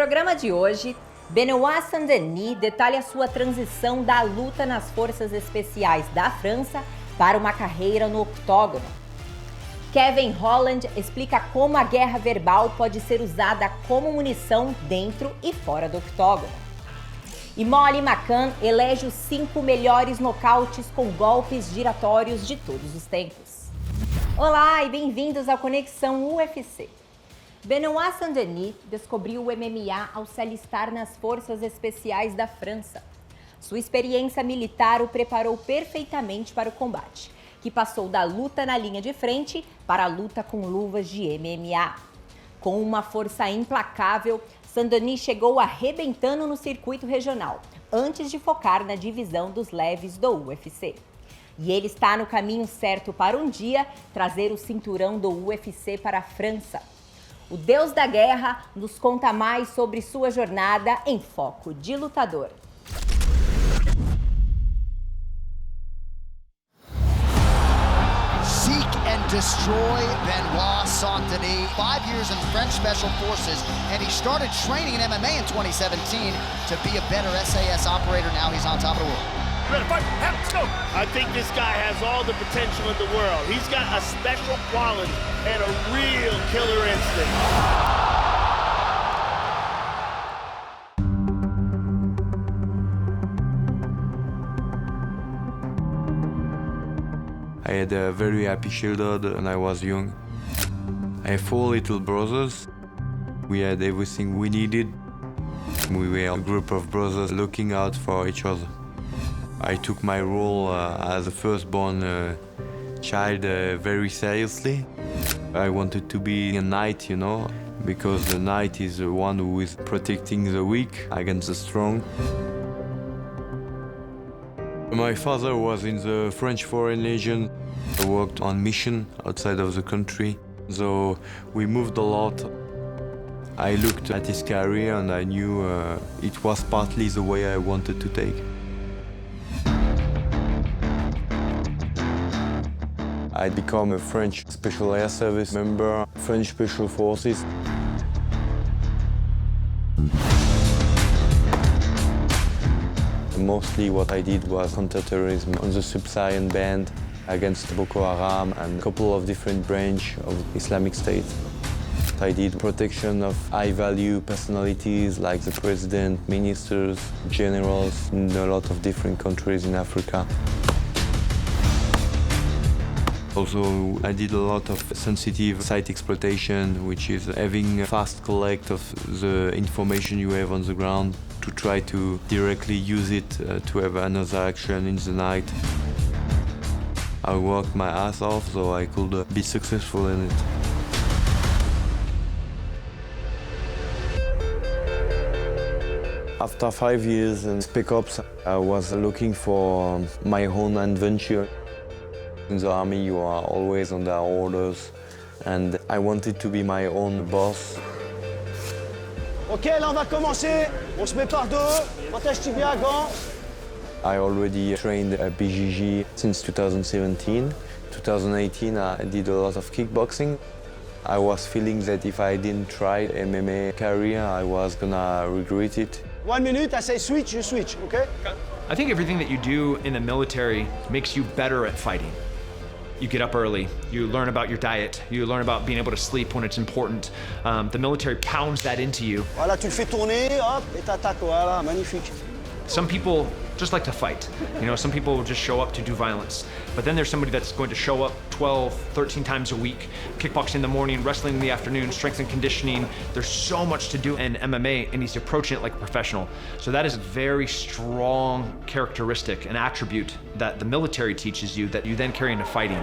programa de hoje, Benoit Saint Denis detalha sua transição da luta nas forças especiais da França para uma carreira no Octógono. Holland explica como a guerra verbal pode ser usada como munição dentro e fora do octógono. E McCann elege os 5 melhores nocautes com golpes giratórios de todos os tempos. Olá e bem-vindos ao Conexão UFC. Benoit Saint Denis descobriu o MMA ao se alistar nas Forças Especiais da França. Sua experiência militar o preparou perfeitamente para o combate, que passou da luta na linha de frente para a luta com luvas de MMA. Com uma força implacável, Saint Denis chegou arrebentando no circuito regional, antes de focar na divisão dos leves do UFC. E ele está no caminho certo para um dia trazer o cinturão do UFC para a França. O Deus da Guerra nos conta mais sobre sua jornada em Foco de Lutador. Destroy Benoit Saint Denis. 5 years in French Special Forces, and he started training in MMA in 2017 to be a better SAS operator. Now he's on top of the world. Ready, fight, let's go. I think this guy has all the potential in the world. He's got a special quality and a real killer instinct. I had a very happy childhood when I was young. I have 4 little brothers. We had everything we needed. We were a group of brothers looking out for each other. I took my role as a firstborn child very seriously. I wanted to be a knight, you know, because the knight is the one who is protecting the weak against the strong. My father was in the French Foreign Legion. I worked on mission outside of the country, so we moved a lot. I looked at his career and I knew it was partly the way I wanted to take. I became a French Special Air Service member, French Special Forces. Mostly what I did was counter-terrorism on the sub-Saharan band against Boko Haram and a couple of different branches of Islamic State. I did protection of high-value personalities like the president, ministers, generals in a lot of different countries in Africa. Also, I did a lot of sensitive site exploitation, which is having a fast collect of the information you have on the ground to try to directly use it to have another action in the night. I worked my ass off so I could be successful in it. After 5 years in Spec Ops, I was looking for my own adventure. In the army, you are always under orders, and I wanted to be my own boss. Ok, là on va commencer. On se met par dos. Protège tibia, gants. I already trained at BJJ since 2017. 2018, I did a lot of kickboxing. I was feeling that if I didn't try MMA career, I was gonna regret it. 1 minute, I say switch, you switch, okay? I think everything that you do in the military makes you better at fighting. You get up early, you learn about your diet, you learn about being able to sleep when it's important. The military pounds that into you. Voilà, tu le fais tourner, hop, et t'attaques, voilà, magnifique. Some people just like to fight. You know, some people just show up to do violence. But then there's somebody that's going to show up 12, 13 times a week, kickboxing in the morning, wrestling in the afternoon, strength and conditioning. There's so much to do in MMA, and he's approaching it like a professional. So that is a very strong characteristic, an attribute that the military teaches you that you then carry into fighting.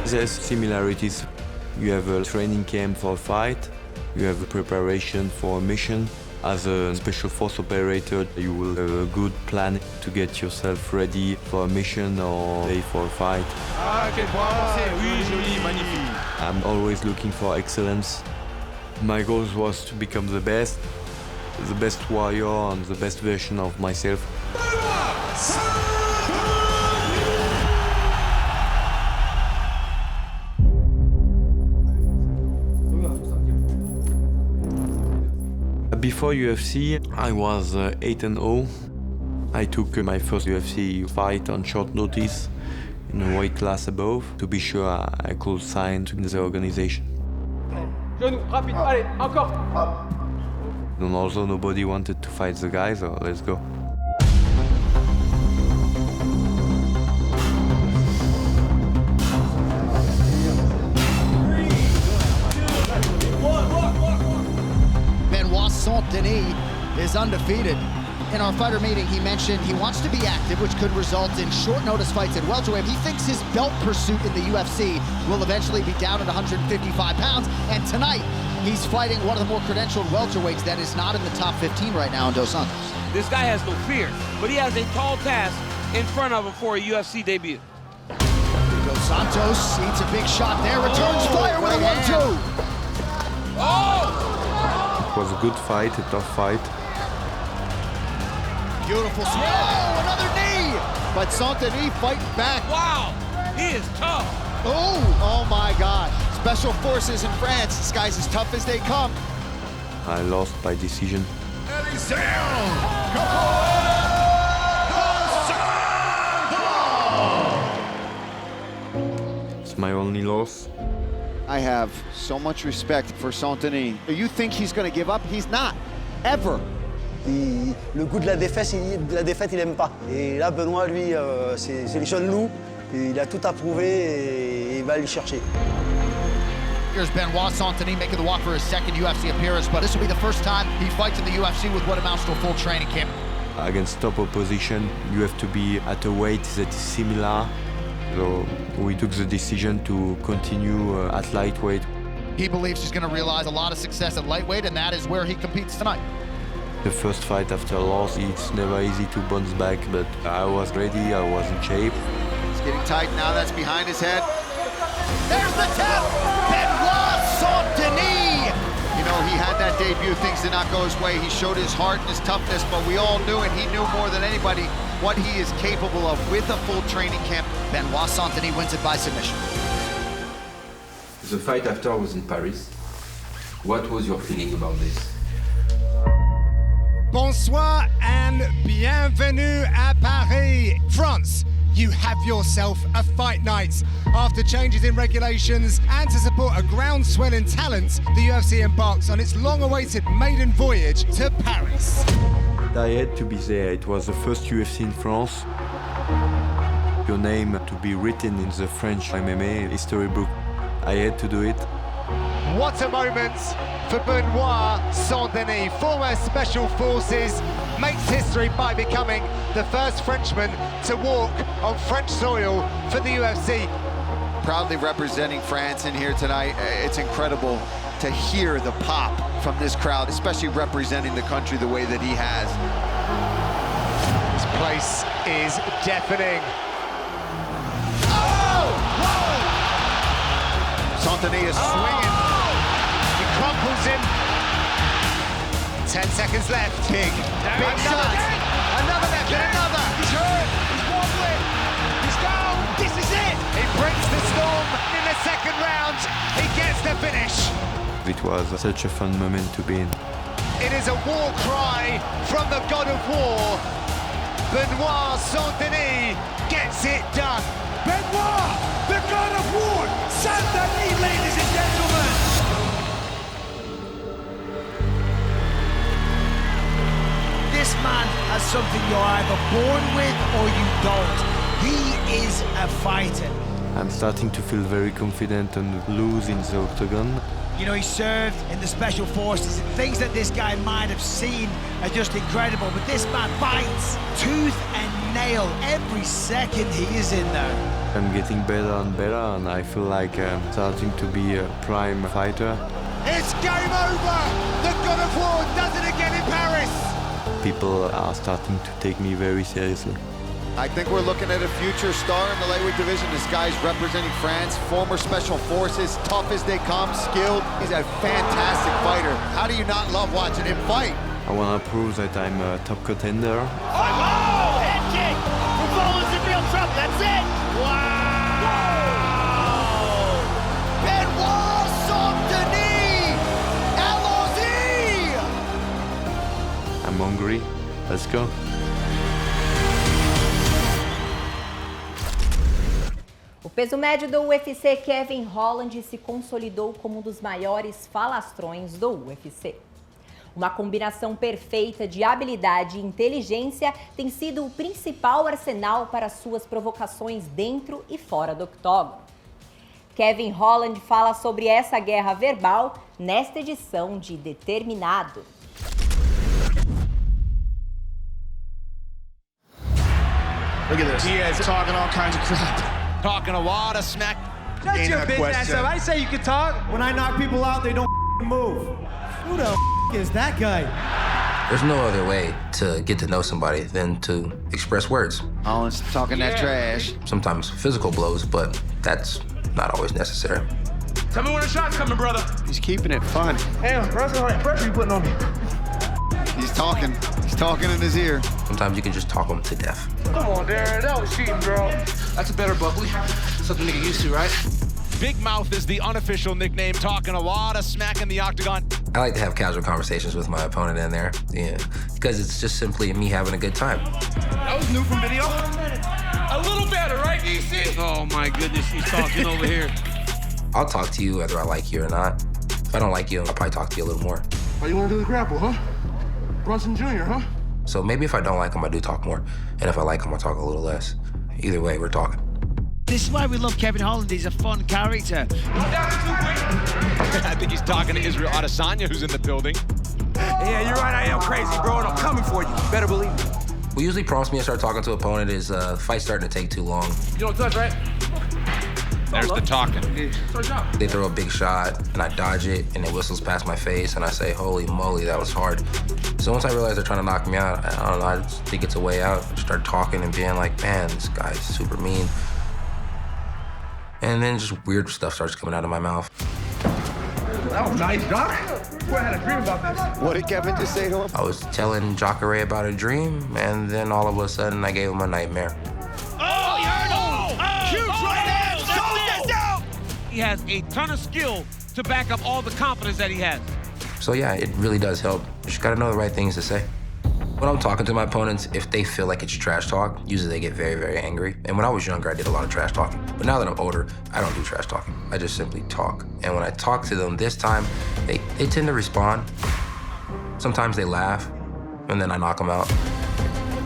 There's similarities. You have a training camp for a fight, you have a preparation for a mission. As a special force operator, you will have a good plan to get yourself ready for a mission or for a fight. Ah, quel point avancé! Oui, joli, magnifique. I'm always looking for excellence. My goal was to become the best warrior and the best version of myself. Before UFC, I was 8-0. I took my first UFC fight on short notice in a weight class above to be sure I could sign in the organization. Genou, rapide, allez, encore. And also nobody wanted to fight the guy, so let's go. Benoit Saint Denis is undefeated. In our fighter meeting, he mentioned he wants to be active, which could result in short notice fights at welterweight. He thinks his belt pursuit in the UFC will eventually be down at 155 pounds. And tonight, he's fighting one of the more credentialed welterweights that is not in the top 15 right now in Dos Santos. This guy has no fear, but he has a tall task in front of him for a UFC debut. Dos Santos eats a big shot there, returns fire with a 1-2. It was a good fight, a tough fight. Beautiful swing. Oh, another knee. But Saint Denis fighting back. Wow, he is tough. Oh my gosh. Special forces in France. This guy's as tough as they come. I lost by decision. It's my only loss. I have so much respect for Saint Denis. You think he's going to give up? He's not. Ever. Le goût de la défaite, il aime pas. Et là, Benoît, lui, c'est les jeunes loups. Il a tout à prouver et il va aller chercher. Here's Benoit Saint Denis making the walk for his second UFC appearance, but this will be the first time he fights in the UFC with what amounts to a full training camp. Against top opposition, you have to be at a weight that is similar. So we took the decision to continue at lightweight. He believes he's going to realize a lot of success at lightweight, and that is where he competes tonight. The first fight after a loss, it's never easy to bounce back, but I was ready, I was in shape. It's getting tight now, that's behind his head. There's the tap! Benoit Saint Denis! You know, he had that debut, things did not go his way. He showed his heart and his toughness, but we all knew, and he knew more than anybody, what he is capable of with a full training camp. Benoit Saint Denis wins it by submission. The fight after was in Paris. What was your feeling about this? Bonsoir and bienvenue à Paris, France. You have yourself a fight night. After changes in regulations and to support a groundswell in talent, the UFC embarks on its long-awaited maiden voyage to Paris. I had to be there. It was the first UFC in France. Your name to be written in the French MMA history book. I had to do it. What a moment for Benoit Saint Denis, former Special Forces, makes history by becoming the first Frenchman to walk on French soil for the UFC. Proudly representing France in here tonight. It's incredible to hear the pop from this crowd, especially representing the country the way that he has. This place is deafening. Saint Denis is swinging. He crumples him. 10 seconds left. Big shot. Another left and another. He's hurt. He's wobbling. He's down. This is it. He breaks the storm in the second round. He gets the finish. It was such a fun moment to be in. It is a war cry from the god of war. Benoit Saint Denis gets it done. Benoit, the god of war, Saint Denis, ladies and gentlemen. This man has something you're either born with or you don't. He is a fighter. I'm starting to feel very confident and loose in the octagon. You know, he served in the Special Forces. Things that this guy might have seen are just incredible, but this man fights tooth and nail every second he is in there. I'm getting better and better, and I feel like I'm starting to be a prime fighter. It's game over! The god of war does it again in Paris! People are starting to take me very seriously. I think we're looking at a future star in the lightweight division. This guy's representing France, former Special Forces, tough as they come, skilled. He's a fantastic fighter. How do you not love watching him fight? I want to prove that I'm a top contender. Oh, head kick! Rivola's in real trouble, that's it! Wow! Whoa! Benoit Saint Denis! Allons-y! 10 seconds left. Big shot. Another left and another. He's hurt. He's wobbling. He's down. This is it. He breaks the storm in the second round. He gets the finish. I'm hungry. Let's go. O peso médio do UFC, Kevin Holland, se consolidou como um dos maiores falastrões do UFC. Uma combinação perfeita de habilidade e inteligência tem sido o principal arsenal para suas provocações dentro e fora do octógono. Kevin Holland fala sobre essa guerra verbal nesta edição de Determinado. Look at this. He is talking all kinds of crap. Talking a lot of smack. Shut your bitch ass up. I say you can talk. When I knock people out, they don't move. Who the is that guy? There's no other way to get to know somebody than to express words. Holland's talking that trash. Sometimes physical blows, but that's not always necessary. Tell me when the shot's coming, brother. He's keeping it fun. Damn, bro, that's how much pressure you putting on me. He's talking in his ear. Sometimes you can just talk them to death. Come on, Darren, that was cheating, bro. That's a better bubbly. Something to get used to, right? Big Mouth is the unofficial nickname, talking a lot of smack in the octagon. I like to have casual conversations with my opponent in there, because it's just simply me having a good time. That was new from video. A little better, right, DC? Oh my goodness, he's talking over here. I'll talk to you whether I like you or not. If I don't like you, I'll probably talk to you a little more. Oh, you want to do the grapple, huh? Brunson Jr., huh? So maybe if I don't like him, I do talk more. And if I like him, I'll talk a little less. Either way, we're talking. This is why we love Kevin Holland. He's a fun character. I think he's talking to Israel Adesanya, who's in the building. Yeah, you're right. I am crazy, bro, and I'm coming for you. You better believe me. What usually prompts me to start talking to an opponent is fight starting to take too long. You don't touch, right? There's the talking. They throw a big shot, and I dodge it, and it whistles past my face, and I say, holy moly, that was hard. So once I realize they're trying to knock me out, I don't know, I just think it's a way out. Start talking and being like, man, this guy's super mean. And then just weird stuff starts coming out of my mouth. That was nice, Doc. I had a dream about this. What did Kevin just say to him? I was telling Jacare about a dream, and then all of a sudden I gave him a nightmare. Oh, you heard him! Huge right hand! Shoulders down! He has a ton of skill to back up all the confidence that he has. So yeah, it really does help. You just gotta know the right things to say. When I'm talking to my opponents, if they feel like it's trash talk, usually they get very, very angry. And when I was younger, I did a lot of trash talking. But now that I'm older, I don't do trash talking. I just simply talk. And when I talk to them this time, they tend to respond. Sometimes they laugh, and then I knock them out.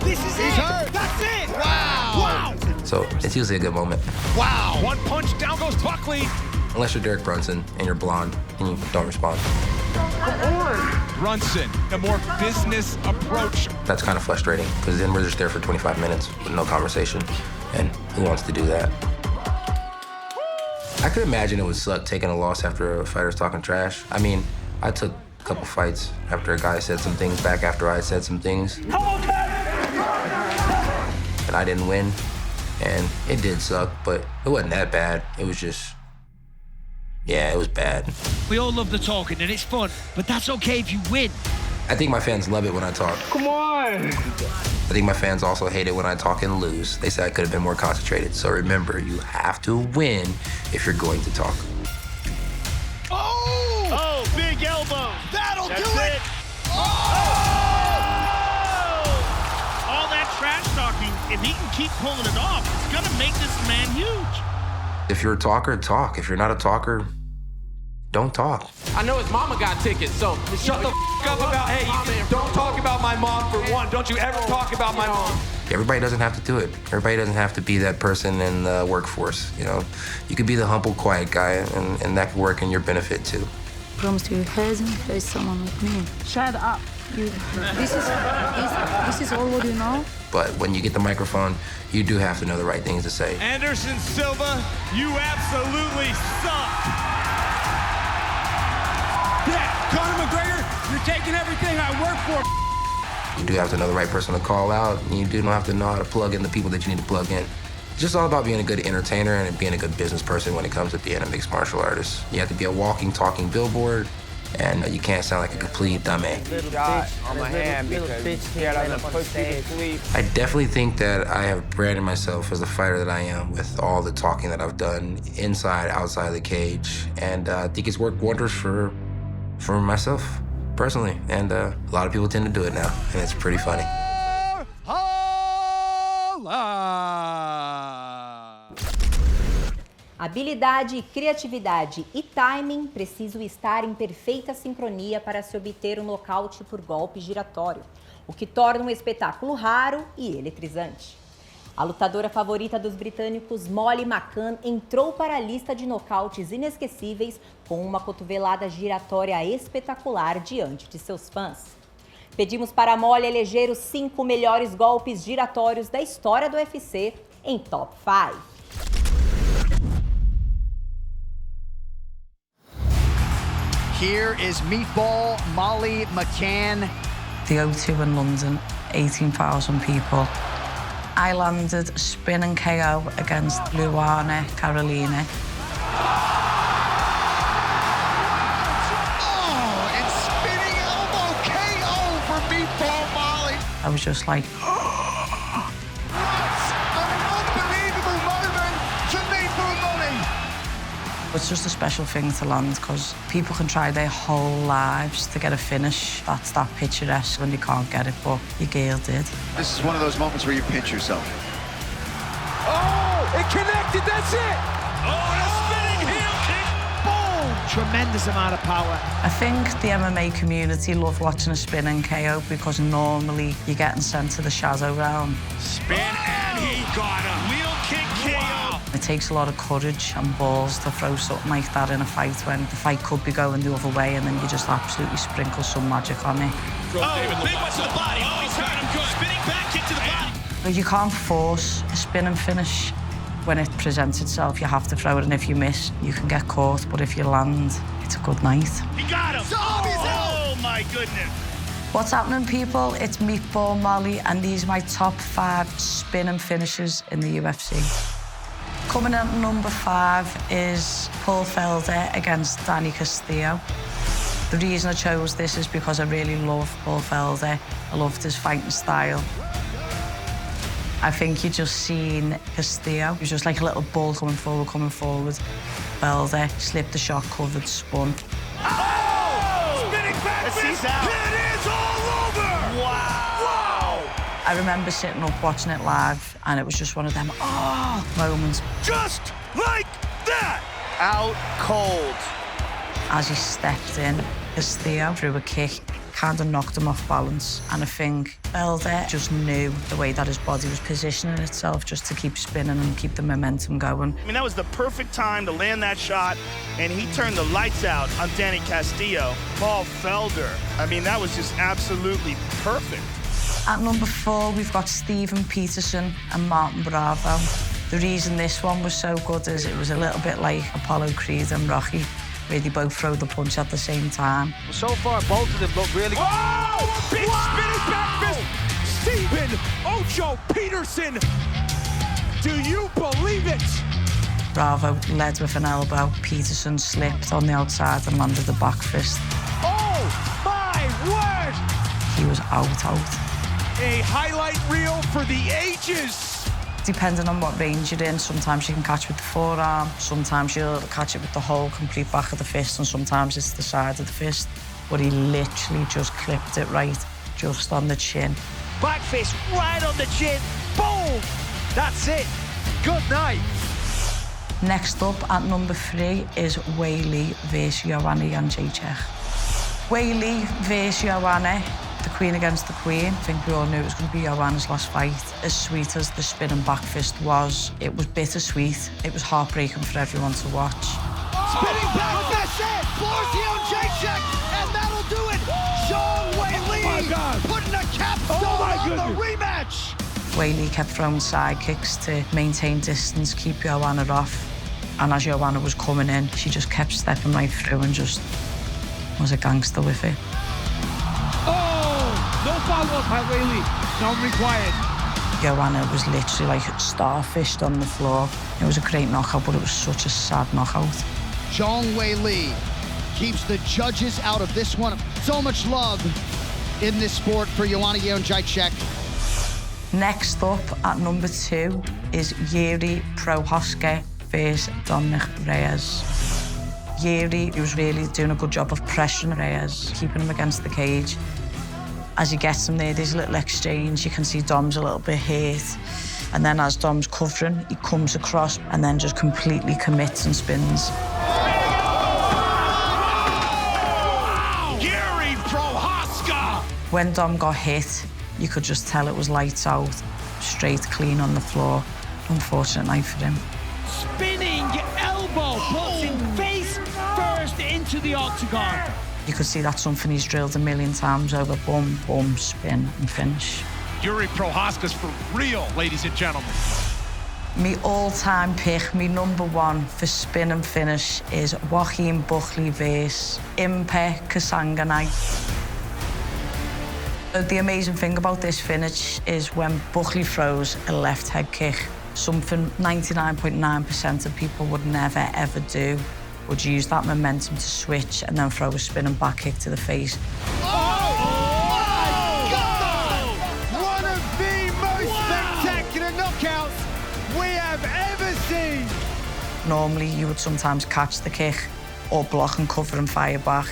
This is it. That's it. Wow. So it's usually a good moment. Wow. One punch, down goes Buckley. Unless you're Derek Brunson and you're blonde and you don't respond. Brunson, a more business approach. That's kind of frustrating, because then we're just there for 25 minutes with no conversation. And who wants to do that? I could imagine it would suck taking a loss after a fighter's talking trash. I mean, I took a couple fights after a guy said some things back after I had said some things. And I didn't win. And it did suck, but it wasn't that bad. It was just, yeah, it was bad. We all love the talking and it's fun, but that's okay if you win. I think my fans love it when I talk. Come on! I think my fans also hate it when I talk and lose. They say I could have been more concentrated. So remember, you have to win if you're going to talk. Oh, big elbow. That'll That's do it. All that trash talking, if he can keep pulling it off, it's gonna make this man huge. If you're a talker, talk. If you're not a talker, don't talk. I know his mama got tickets, so shut the up about, hey, don't talk about my mom for one. Don't you ever talk about my mom. Everybody doesn't have to do it. Everybody doesn't have to be that person in the workforce, you know? You could be the humble, quiet guy, and that could work in your benefit, too. I promise you, hasn't faced someone like me. Shut up. This is all what you know? But when you get the microphone, you do have to know the right things to say. Anderson Silva, you absolutely suck. Yeah, Conor McGregor, you're taking everything I work for. You do have to know the right person to call out, and you do have to know how to plug in the people that you need to plug in. It's just all about being a good entertainer and being a good business person when it comes to being a mixed martial artist. You have to be a walking, talking billboard, and you can't sound like a complete dummy. On my hand because he had to push me to sleep. I definitely think that I have branded myself as the fighter that I am with all the talking that I've done inside, outside the cage, and I think it's worked wonders for myself personally, and a lot of people tend to do it now, and it's pretty funny. Habilidade, criatividade e timing precisam estar em perfeita sincronia para se obter um nocaute por golpe giratório, o que torna um espetáculo raro e eletrizante. A lutadora favorita dos britânicos, Molly McCann, entrou para a lista de nocautes inesquecíveis com uma cotovelada giratória espetacular diante de seus fãs. Pedimos para a Molly eleger os 5 melhores golpes giratórios da história do UFC em Top 5. Here is Meatball Molly McCann. The O2 in London, 18,000 people. I landed a spinning KO against Luana Carolina. Oh, and spinning elbow KO for Meatball Molly. I was just like, it's just a special thing to land because people can try their whole lives to get a finish. That's that picturesque when you can't get it, but your girl did. This is one of those moments where you pinch yourself. Oh, it connected, that's it! Oh, and a spinning heel kick! Boom! Tremendous amount of power. I think the MMA community love watching a spinning KO because normally you're getting sent to the shadow round. Spin, and he got a wheel kick KO. It takes a lot of courage and balls to throw something like that in a fight when the fight could be going the other way and then you just absolutely sprinkle some magic on it. Oh, big one to the body. Oh, he's hurt him good. Spinning back into the body. But you can't force a spin and finish. When it presents itself, you have to throw it, and if you miss, you can get caught. But if you land, it's a good night. He got him! Oh, my goodness! What's happening, people? It's Meatball Molly, and these are my top 5 spin and finishes in the UFC. Coming in at number 5 is Paul Felder against Danny Castillo. The reason I chose this is because I really love Paul Felder. I loved his fighting style. I think you just seen Castillo. He was just like a little bull coming forward. Felder slipped the shot, covered, spun. Oh! Spinning back fist! It is all over! Wow! I remember sitting up watching it live, and it was just one of them moments. Just like that! Out cold. As he stepped in, Castillo threw a kick, kind of knocked him off balance, and I think Felder just knew the way that his body was positioning itself just to keep spinning and keep the momentum going. I mean, that was the perfect time to land that shot, and he turned the lights out on Danny Castillo. Paul Felder, I mean, that was just absolutely perfect. At number 4, we've got Steven Peterson and Martin Bravo. The reason this one was so good is it was a little bit like Apollo Creed and Rocky, where they both throw the punch at the same time. Well, so far, both of them look really... Oh! Big spinning back fist! Steven Ocho Peterson! Do you believe it? Bravo led with an elbow. Peterson slipped on the outside and landed the back fist. Oh, my word! He was out. A highlight reel for the ages! Depending on what range you're in, sometimes you can catch with the forearm, sometimes you'll catch it with the whole complete back of the fist, and sometimes it's the side of the fist. But he literally just clipped it right, just on the chin. Back fist right on the chin. Boom! That's it. Good night. Next up at number 3 is Weili versus Joanna Jędrzejczyk. Weili versus Joanna. The Queen against the Queen. I think we all knew it was going to be Joanna's last fight. As sweet as the spinning back fist was, it was bittersweet. It was heartbreaking for everyone to watch. Spinning back fist, floors Jędrzejczyk, and that'll do it. Zhang Weili putting a capstone on the rematch. Weili kept throwing side kicks to maintain distance, keep Joanna off. And as Joanna was coming in, she just kept stepping right through and just was a gangster with it. No follow-up by Weili. None required. Joanna was literally like starfished on the floor. It was a great knockout, but it was such a sad knockout. Zhang Weili keeps the judges out of this one. So much love in this sport for Joanna Jędrzejczyk. Next up at number 2 is Jiří Procházka versus Dominic Reyes. Yuri, he was really doing a good job of pressuring Reyes, keeping him against the cage. As he gets him there, there's a little exchange. You can see Dom's a little bit hurt. And then as Dom's covering, he comes across and then just completely commits and spins. Yuri Prohaska! When Dom got hit, you could just tell it was lights out, straight clean on the floor. Unfortunate night for him. Spinning elbow puts him face first into the octagon. You could see that's something he's drilled a million times over. Boom, boom, spin and finish. Yuri Prohaska's for real, ladies and gentlemen. My all-time pick, my number one for spin and finish is Joachim Buckley vs. Impe Kasanganay. The amazing thing about this finish is when Buckley throws a left head kick, something 99.9% of people would never, ever do, would use that momentum to switch and then throw a spinning back kick to the face. Normally, you would sometimes catch the kick or block and cover and fire back.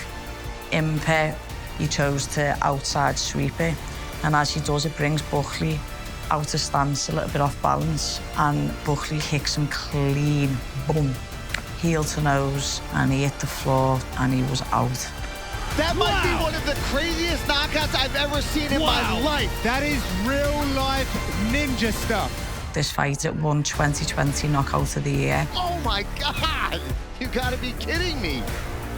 Impe, he chose to outside sweep it. And as he does, it brings Buckley out of stance, a little bit off balance. And Buckley hits him clean, boom, heel to nose. And he hit the floor and he was out. That might be one of the craziest knockouts I've ever seen in my life. That is real-life ninja stuff. This fight, it won 2020 Knockout of the Year. Oh my God! You gotta be kidding me.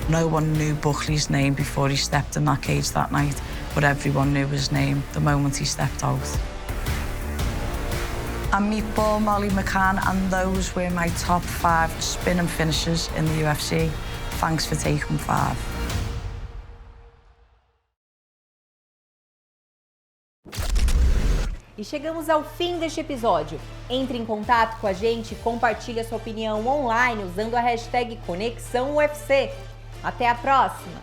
No one knew Buckley's name before he stepped in that cage that night, but everyone knew his name the moment he stepped out. I'm Meatball Molly McCann, and those were my top 5 spin and finishes in the UFC. Thanks for taking 5. E chegamos ao fim deste episódio. Entre em contato com a gente e compartilhe a sua opinião online usando a hashtag Conexão UFC. Até a próxima!